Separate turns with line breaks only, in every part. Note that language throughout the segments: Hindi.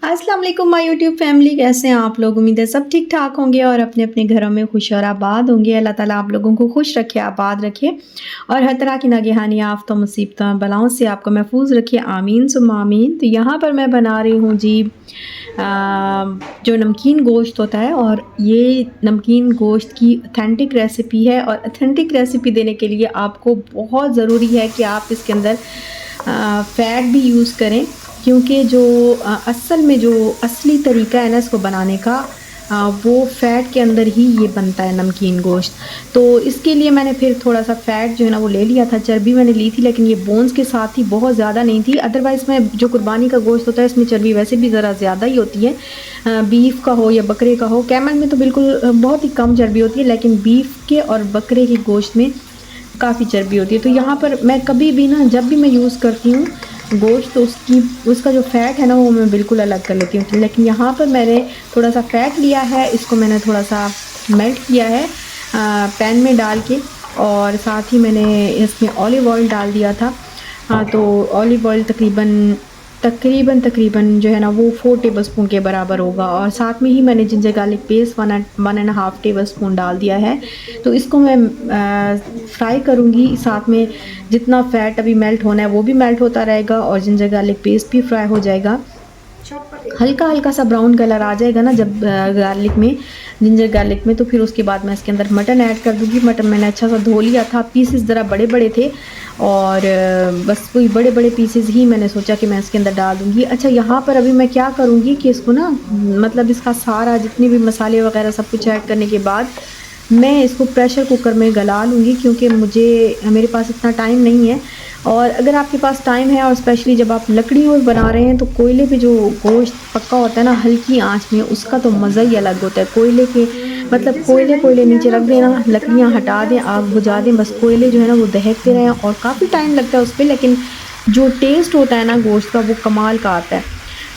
अस्सलाम वालेकुम माय यूट्यूब फैमिली, कैसे हैं आप लोग। उम्मीद है सब ठीक ठाक होंगे और अपने अपने घरों में खुश और आबाद होंगे। अल्लाह ताला आप लोगों को खुश रखे, आबाद रखे और हर तरह की नागहानी आफतों मुसीबतों बलाओं से आपको महफूज रखे। आमीन सुम्मा आमीन। तो यहाँ पर मैं बना रही हूँ जी जो नमकीन गोश्त होता है, और ये नमकीन गोश्त की ऑथेंटिक रेसिपी है। और ऑथेंटिक रेसिपी देने के लिए आपको बहुत ज़रूरी है कि आप इसके अंदर फ़ैट भी यूज़ करें, क्योंकि जो असल में जो असली तरीका है ना इसको बनाने का, वो फ़ैट के अंदर ही ये बनता है नमकीन गोश्त। तो इसके लिए मैंने फिर थोड़ा सा फ़ैट जो है ना वो ले लिया था, चर्बी मैंने ली थी, लेकिन ये बोन्स के साथ ही, बहुत ज़्यादा नहीं थी। अदरवाइज़ में जो कुर्बानी का गोश्त होता है इसमें चर्बी वैसे भी ज़रा ज़्यादा ही होती है, बीफ का हो या बकरे का हो। कैमल में तो बिल्कुल बहुत ही कम चर्बी होती है, लेकिन बीफ के और बकरे के गोश्त में काफ़ी चर्बी होती है। तो यहाँ पर मैं कभी भी ना, जब भी मैं यूज़ करती हूँ गोश्त, तो उसका जो फ़ैट है ना वो मैं बिल्कुल अलग कर लेती हूँ। लेकिन यहाँ पर मैंने थोड़ा सा फ़ैट लिया है, इसको मैंने थोड़ा सा मेल्ट किया है पैन में डाल के, और साथ ही मैंने इसमें ऑलिव ऑयल डाल दिया था। तो ऑलिव ऑयल तकरीबन जो है ना वो 4 टेबलस्पून के बराबर होगा, और साथ में ही मैंने जिंजर गार्लिक पेस्ट 1.5 टेबलस्पून डाल दिया है। तो इसको मैं फ्राई करूँगी, साथ में जितना फ़ैट अभी मेल्ट होना है वो भी मेल्ट होता रहेगा, और जिंजर गार्लिक पेस्ट भी फ्राई हो जाएगा। हल्का हल्का सा ब्राउन कलर आ जाएगा ना जब जिंजर गार्लिक में, तो फिर उसके बाद मैं इसके अंदर मटन ऐड कर दूँगी। मटन मैंने अच्छा सा धो लिया था, पीसेस ज़रा बड़े बड़े थे, और बस वही बड़े बड़े पीसेस ही मैंने सोचा कि मैं इसके अंदर डाल दूँगी। अच्छा, यहाँ पर अभी मैं क्या करूँगी कि इसको ना, मतलब इसका सारा जितने भी मसाले वगैरह सब कुछ ऐड करने के बाद मैं इसको प्रेशर कुकर में गला लूँगी, क्योंकि मेरे पास इतना टाइम नहीं है। और अगर आपके पास टाइम है, और स्पेशली जब आप लकड़ियों में बना रहे हैं, तो कोयले पे जो गोश्त पक्का होता है ना हल्की आंच में, उसका तो मज़ा ही अलग होता है। कोयले नीचे रख देना, लकड़ियाँ हटा दें, आग बुझा दें, बस कोयले जो है ना वो दहकते रहें, और काफ़ी टाइम लगता है उस पर, लेकिन जो टेस्ट होता है ना गोश्त का वो कमाल का आता है।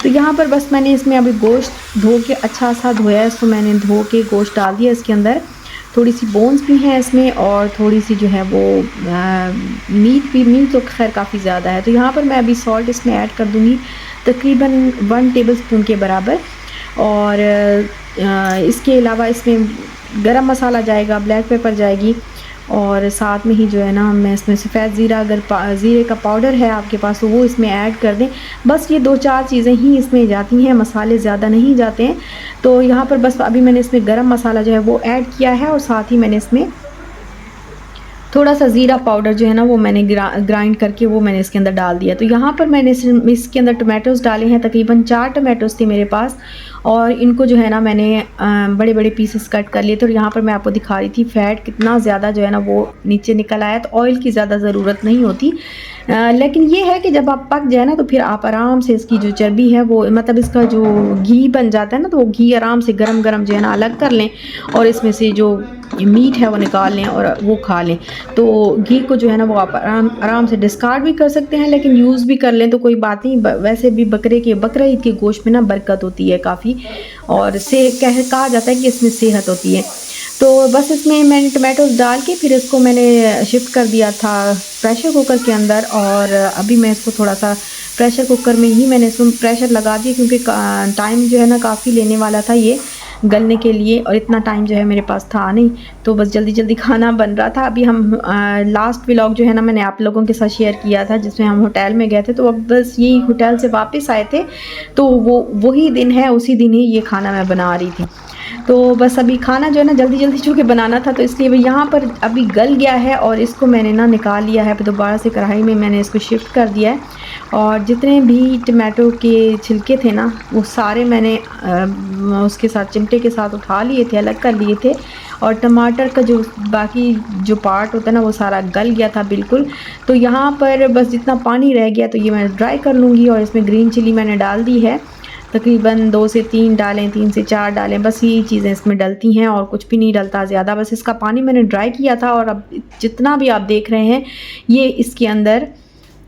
तो यहाँ पर बस मैंने इसमें अभी गोश्त धो के अच्छा सा धोया है, इसको मैंने धो के गोश्त डाल दिया इसके अंदर। थोड़ी सी बोन्स भी हैं इसमें, और थोड़ी सी जो है वो मीट तो खैर काफ़ी ज़्यादा है। तो यहाँ पर मैं अभी सॉल्ट इसमें ऐड कर दूँगी तकरीबन 1 टेबलस्पून के बराबर, और इसके अलावा इसमें गरम मसाला जाएगा, ब्लैक पेपर जाएगी, और साथ में ही जो है ना मैं इसमें सफ़ेद ज़ीरा, अगर ज़ीरे का पाउडर है आपके पास तो वो इसमें ऐड कर दें। बस ये 2-4 चीज़ें ही इसमें जाती हैं, मसाले ज़्यादा नहीं जाते हैं। तो यहाँ पर बस अभी मैंने इसमें गरम मसाला जो है वो ऐड किया है, और साथ ही मैंने इसमें थोड़ा सा ज़ीरा पाउडर जो है ना वो मैंने ग्राइंड करके वो मैंने इसके अंदर डाल दिया। तो यहाँ पर मैंने इसके अंदर टमाटोज़ डाले हैं, तकरीबन 4 टमाटोज़ थे मेरे पास, और इनको जो है ना मैंने बड़े बड़े पीसेस कट कर लिए थे। और यहाँ पर मैं आपको दिखा रही थी फ़ैट कितना ज़्यादा जो है ना वो नीचे निकल आया। तो ऑयल की ज़्यादा ज़रूरत नहीं होती, लेकिन ये है कि जब आप पक जाए ना तो फिर आप आराम से इसकी जो चर्बी है वो, मतलब इसका जो घी बन जाता है ना, तो वो घी आराम से गरम गरम जो है ना अलग कर लें, और इसमें से जो मीट है वो निकाल लें और वो खा लें। तो घी को जो है ना वो आप आराम से डिस्कार्ड भी कर सकते हैं, लेकिन यूज़ भी कर लें तो कोई बात नहीं। वैसे भी बकरा ईद के गोश्त में ना बरकत होती है काफ़ी, और कहा जाता है कि इसमें सेहत होती है। तो बस इसमें मैंने टमाटोज़ डाल के फिर इसको मैंने शिफ्ट कर दिया था प्रेशर कुकर के अंदर, और अभी मैं इसको थोड़ा सा प्रेशर कुकर में ही मैंने इसमें प्रेशर लगा दिया, क्योंकि टाइम जो है ना काफ़ी लेने वाला था ये गलने के लिए, और इतना टाइम जो है मेरे पास था नहीं, तो बस जल्दी जल्दी खाना बन रहा था। अभी हम लास्ट व्लॉग जो है ना मैंने आप लोगों के साथ शेयर किया था, जिसमें हम होटल में गए थे। तो अब बस यही होटल से वापस आए थे, तो वही दिन है, उसी दिन ही ये खाना मैं बना रही थी। तो बस अभी खाना जो है ना जल्दी जल्दी चूँकि बनाना था, तो इसलिए यहाँ पर अभी गल गया है, और इसको मैंने ना निकाल लिया है। फिर दोबारा से कढ़ाई में मैंने इसको शिफ्ट कर दिया है, और जितने भी टमाटो के छिलके थे ना वो सारे मैंने उसके साथ चिमटे के साथ उठा लिए थे, अलग कर लिए थे, और टमाटर का जो बाकी जो पार्ट होता है ना वो सारा गल गया था बिल्कुल। तो यहाँ पर बस जितना पानी रह गया तो ये मैं ड्राई कर लूँगी, और इसमें ग्रीन चिली मैंने डाल दी है, तकरीबन 2 से 3 डालें, 3 से 4 डालें, बस यही चीज़ें इसमें डलती हैं, और कुछ भी नहीं डलता ज़्यादा। बस इसका पानी मैंने ड्राई किया था, और अब जितना भी आप देख रहे हैं ये इसके अंदर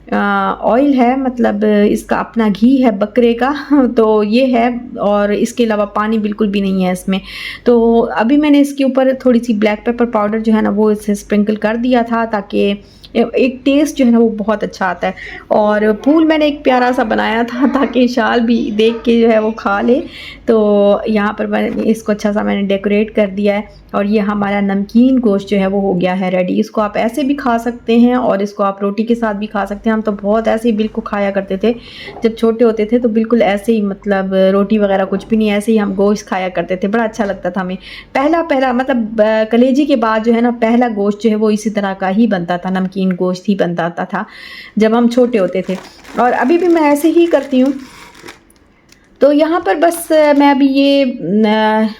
ऑयल है, मतलब इसका अपना घी है बकरे का तो ये है, और इसके अलावा पानी बिल्कुल भी नहीं है इसमें। तो अभी मैंने इसके ऊपर थोड़ी सी ब्लैक पेपर पाउडर जो है ना वो इसे स्प्रिंकल कर दिया था, ताकि एक टेस्ट जो है ना वो बहुत अच्छा आता है। और फूल मैंने एक प्यारा सा बनाया था ताकि शाल भी देख के जो है वो खा ले। तो यहाँ पर मैंने इसको अच्छा सा मैंने डेकोरेट कर दिया है, और ये हमारा नमकीन गोश्त जो है वो हो गया है रेडी। इसको आप ऐसे भी खा सकते हैं और इसको आप रोटी के साथ भी खा सकते हैं। हम तो बहुत ऐसे ही बिल्कुल खाया करते थे जब छोटे होते थे, तो बिल्कुल ऐसे ही, मतलब रोटी वगैरह कुछ भी नहीं, ऐसे ही हम गोश्त खाया करते थे, बड़ा अच्छा लगता था हमें। पहला पहला मतलब कलेजी के बाद जो है ना पहला गोश्त जो है वो इसी तरह का ही बनता था, नमकीन गोश्त ही बनता था जब हम छोटे होते थे, और अभी भी मैं ऐसे ही करती हूँ। तो यहाँ पर बस मैं अभी ये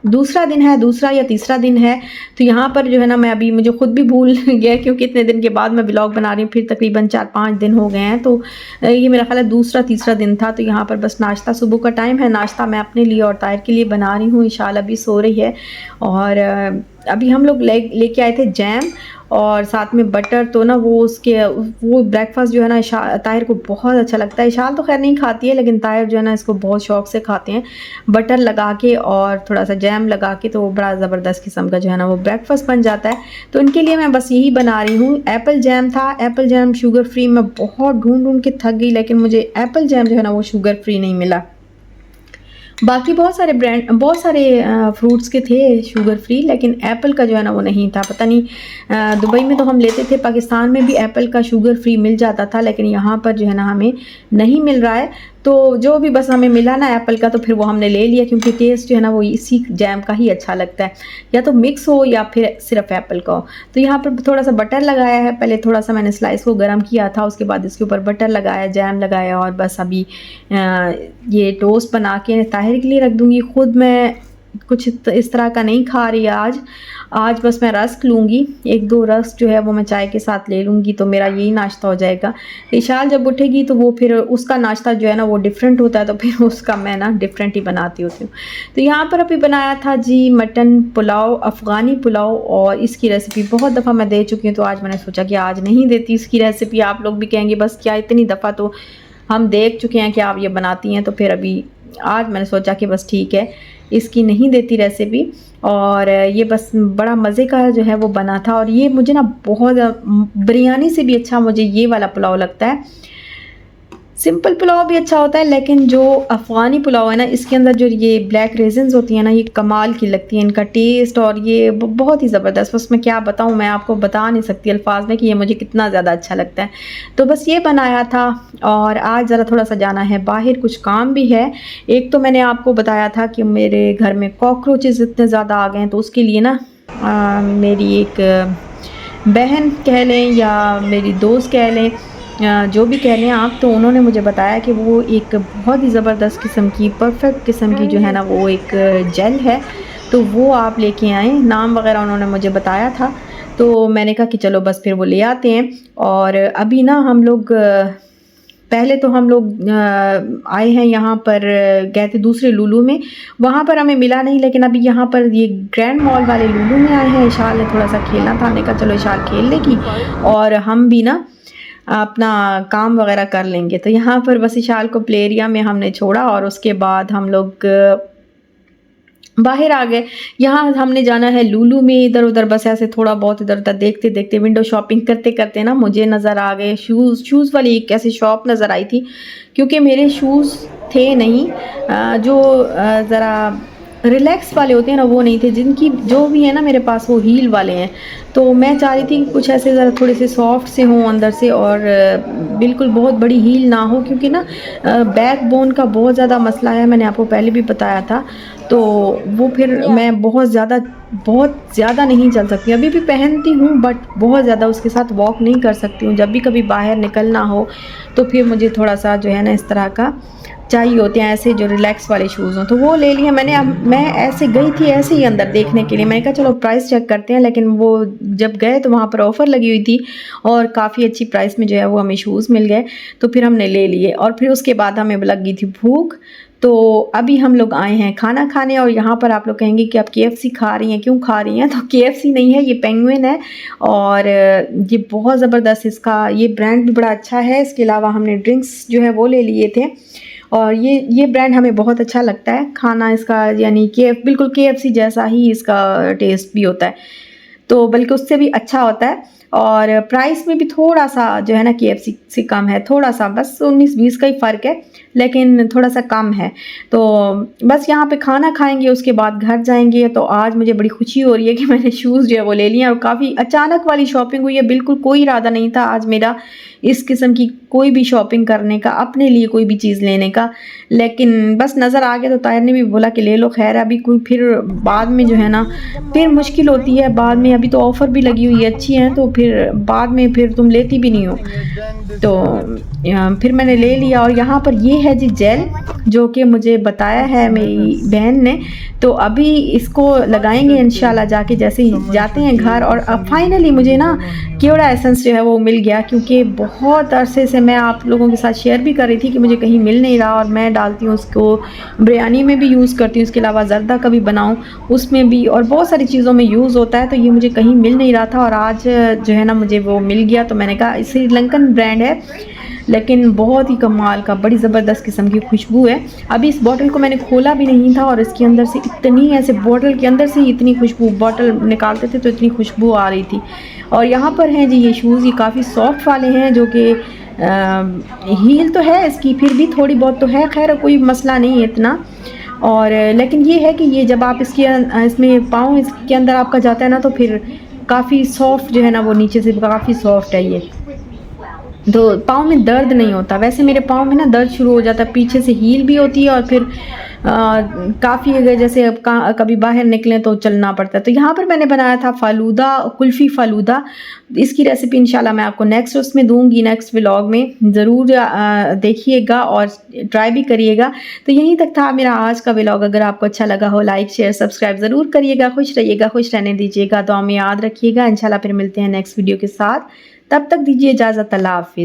दूसरा दिन है, दूसरा या तीसरा दिन है, तो यहाँ पर जो है ना मैं अभी, मुझे खुद भी भूल गया क्योंकि इतने दिन के बाद मैं व्लॉग बना रही हूँ, फिर तकरीबन 4-5 दिन हो गए हैं। तो ये मेरा ख्याल है दूसरा तीसरा दिन था। तो यहाँ पर बस नाश्ता, सुबह का टाइम है, नाश्ता मैं अपने लिए और ताहिर के लिए बना रही हूँ। इंशाल्लाह अभी सो रही है, और अभी हम लोग लेके आए थे जैम और साथ में बटर। तो ना वो ब्रेकफास्ट जो है ना ताहिर को बहुत अच्छा लगता है। इशाल तो खैर नहीं खाती है, लेकिन ताहिर जो है ना इसको बहुत शौक से खाते हैं, बटर लगा के और थोड़ा सा जैम लगा के। तो वो बड़ा ज़बरदस्त किस्म का जो है ना वो ब्रेकफास्ट बन जाता है। तो इनके लिए मैं बस यही बना रही हूँ। एप्पल जैम था, एप्पल जैम शुगर फ्री, मैं बहुत ढूंढ के थक गई, लेकिन मुझे एप्पल जैम जो है ना वो शुगर फ्री नहीं मिला। बाकी बहुत सारे फ्रूट्स के थे शुगर फ्री, लेकिन एप्पल का जो है ना वो नहीं था। पता नहीं, दुबई में तो हम लेते थे, पाकिस्तान में भी एप्पल का शुगर फ्री मिल जाता था, लेकिन यहाँ पर जो है ना हमें नहीं मिल रहा है। तो जो भी बस हमें मिला ना एप्पल का, तो फिर वो हमने ले लिया, क्योंकि टेस्ट जो है ना वो इसी जैम का ही अच्छा लगता है, या तो मिक्स हो या फिर सिर्फ एप्पल का हो। तो यहाँ पर थोड़ा सा बटर लगाया है, पहले थोड़ा सा मैंने स्लाइस को गर्म किया था, उसके बाद इसके ऊपर बटर लगाया, जैम लगाया, और बस अभी ये टोस्ट बना के ताहिर के लिए रख दूँगी। खुद मैं कुछ इस तरह का नहीं खा रही आज बस मैं रस्क लूँगी, 1-2 रस्क जो है वो मैं चाय के साथ ले लूँगी, तो मेरा यही नाश्ता हो जाएगा। इशाल जब उठेगी तो वो फिर उसका नाश्ता जो है ना वो डिफरेंट होता है, तो फिर उसका मैं ना डिफरेंट ही बनाती होती हूँ। तो यहाँ पर अभी बनाया था जी मटन पुलाव, अफ़गानी पुलाव, और इसकी रेसिपी बहुत दफ़ा मैं दे चुकी हूँ, तो आज मैंने सोचा कि आज नहीं देती इसकी रेसिपी। आप लोग भी कहेंगे बस क्या इतनी दफ़ा तो हम देख चुके हैं कि आप ये बनाती हैं, तो फिर अभी आज मैंने सोचा कि बस ठीक है, इसकी नहीं देती रेसिपी। और ये बस बड़ा मज़े का जो है वो बना था, और ये मुझे ना बहुत बिरयानी से भी अच्छा मुझे ये वाला पुलाव लगता है। सिंपल पुलाव भी अच्छा होता है, लेकिन जो अफ़गानी पुलाव है ना, इसके अंदर जो ये ब्लैक रेज़न्स होती हैं ना, ये कमाल की लगती हैं, इनका टेस्ट, और ये बहुत ही ज़बरदस्त। बस मैं क्या बताऊँ, मैं आपको बता नहीं सकती अल्फाज में कि ये मुझे कितना ज़्यादा अच्छा लगता है। तो बस ये बनाया था, और आज ज़रा थोड़ा सा जाना है बाहर, कुछ काम भी है। एक तो मैंने आपको बताया था कि मेरे घर में कॉकरोचेज़ इतने ज़्यादा आ गए हैं, तो उसके लिए ना मेरी एक बहन कह लें या मेरी दोस्त कह लें, जो भी कह लें आप, तो उन्होंने मुझे बताया कि वो एक बहुत ही ज़बरदस्त किस्म की, परफेक्ट किस्म की जो है ना वो एक जेल है, तो वो आप लेके आएँ। नाम वगैरह उन्होंने मुझे बताया था, तो मैंने कहा कि चलो बस फिर वो ले आते हैं। और अभी ना हम लोग पहले तो हम लोग आए हैं यहाँ पर, गए थे दूसरे लुलु में, वहाँ पर हमें मिला नहीं, लेकिन अभी यहाँ पर ये ग्रैंड मॉल वाले लुलु में आए हैं। इशाल ने थोड़ा सा खेलना था, हमने कहा चलो इशाल खेल लेगी और हम भी ना अपना काम वगैरह कर लेंगे। तो यहाँ पर बस इशाल को प्ले एरिया में हमने छोड़ा, और उसके बाद हम लोग बाहर आ गए। यहाँ हमने जाना है लुलु में, इधर उधर बस ऐसे थोड़ा बहुत इधर उधर देखते देखते, विंडो शॉपिंग करते करते ना मुझे नज़र आ गए शूज़ वाली एक ऐसी शॉप नज़र आई थी, क्योंकि मेरे शूज़ थे नहीं, जो ज़रा रिलैक्स वाले होते हैं ना वो नहीं थे, जिनकी जो भी है ना मेरे पास वो हील वाले हैं। तो मैं चाह रही थी कि कुछ ऐसे ज़रा थोड़े से सॉफ्ट से हों अंदर से, और बिल्कुल बहुत बड़ी हील ना हो, क्योंकि ना बैक बोन का बहुत ज़्यादा मसला है, मैंने आपको पहले भी बताया था। तो वो फिर मैं बहुत ज़्यादा नहीं चल सकती, अभी भी पहनती हूँ बट बहुत ज़्यादा उसके साथ वॉक नहीं कर सकती हूँ। जब भी कभी बाहर निकलना हो तो फिर मुझे थोड़ा सा जो है ना इस तरह का चाहिए होते हैं, ऐसे जो रिलैक्स वाले शूज़ हों, तो वो ले लिए मैंने। अब मैं ऐसे गई थी ऐसे ही अंदर देखने के लिए, मैंने कहा चलो प्राइस चेक करते हैं, लेकिन वो जब गए तो वहाँ पर ऑफ़र लगी हुई थी और काफ़ी अच्छी प्राइस में जो है वो हमें शूज़ मिल गए, तो फिर हमने ले लिए। और फिर उसके बाद हमें लग गई थी भूख, तो अभी हम लोग आए हैं खाना खाने और यहाँ पर आप लोग कहेंगे कि आप KFC खा रही हैं, क्यों खा रही हैं? तो KFC नहीं है, ये पेंगुइन है और ये बहुत ज़बरदस्त, इसका ये ब्रांड भी बड़ा अच्छा है। इसके अलावा हमने ड्रिंक्स जो है वो ले लिए थे और ये ब्रांड हमें बहुत अच्छा लगता है। खाना इसका यानी बिल्कुल KFC जैसा ही इसका टेस्ट भी होता है, तो बल्कि उससे भी अच्छा होता है और प्राइस में भी थोड़ा-सा जो है ना KFC से कम है, थोड़ा-सा बस 19-20 का ही फ़र्क है, लेकिन थोड़ा-सा कम है। तो बस यहाँ पे खाना खाएँगे, उसके बाद घर जाएँगे। तो आज मुझे बड़ी खुशी हो रही है कि मैंने शूज़ जो है वो ले लिए और काफ़ी अचानक वाली शॉपिंग हुई है, बिल्कुल कोई इरादा नहीं था आज मेरा इस किस्म की कोई भी शॉपिंग करने का, अपने लिए कोई भी चीज़ लेने का, लेकिन बस नज़र आ गया तो ताहिर ने भी बोला कि ले लो, खैर अभी कोई फिर बाद में जो है ना फिर मुश्किल होती है बाद में, अभी तो ऑफ़र भी लगी हुई है, अच्छी हैं, तो फिर बाद में फिर तुम लेती भी नहीं हो। तो फिर मैंने ले लिया और यहाँ पर ये है जी जेल, जो कि मुझे बताया है मेरी बहन ने, तो अभी इसको लगाएँगे इंशाल्लाह जाके, जैसे ही जाते हैं घर। और अब फाइनली मुझे ना केवड़ा एसेंस जो है वो मिल गया, क्योंकि बहुत अरसे से मैं आप लोगों के साथ शेयर भी कर रही थी कि मुझे कहीं मिल नहीं रहा और मैं डालती हूँ उसको, बिरयानी में भी यूज़ करती हूँ, इसके अलावा ज़र्दा कभी बनाऊँ उसमें भी और बहुत सारी चीज़ों में यूज़ होता है। तो ये मुझे कहीं मिल नहीं रहा था और आज जो है ना मुझे वो मिल गया। तो मैंने कहा श्रीलंकन ब्रांड है, लेकिन बहुत ही कमाल का, बड़ी ज़बरदस्त किस्म की खुशबू है। अभी इस बॉटल को मैंने खोला भी नहीं था और इसके अंदर से इतनी, ऐसे बॉटल के अंदर से ही इतनी खुशबू, बॉटल निकालते थे तो इतनी खुशबू आ रही थी। और यहाँ पर हैं जी ये शूज़, ये काफ़ी सॉफ्ट वाले हैं, जो कि हील तो है इसकी, फिर भी थोड़ी बहुत तो है, खैर कोई मसला नहीं है इतना। और लेकिन ये है कि ये जब आप इसमें पाँव इसके अंदर आपका जाता है ना, तो फिर काफ़ी सॉफ्ट जो है ना वो नीचे से काफ़ी सॉफ्ट है ये, तो पाँव में दर्द नहीं होता। वैसे मेरे पाँव में ना दर्द शुरू हो जाता है, पीछे से हील भी होती है और फिर काफ़ी अगर जैसे अब कभी बाहर निकलें तो चलना पड़ता है। तो यहाँ पर मैंने बनाया था फ़ालूदा, कुल्फ़ी फ़ालूदा। इसकी रेसिपी इंशाल्लाह मैं आपको नेक्स्ट उसमें दूँगी, नेक्स्ट व्लॉग में ज़रूर देखिएगा और ट्राई भी करिएगा। तो यहीं तक था मेरा आज का व्लॉग। अगर आपको अच्छा लगा हो, लाइक शेयर सब्सक्राइब ज़रूर करिएगा। खुश रहिएगा, खुश रहने दीजिएगा, दुआ में याद रखिएगा। इंशाल्लाह फिर मिलते हैं नेक्स्ट वीडियो के साथ, तब तक दीजिए इजाज़त, अल्लाह हाफ़िज़।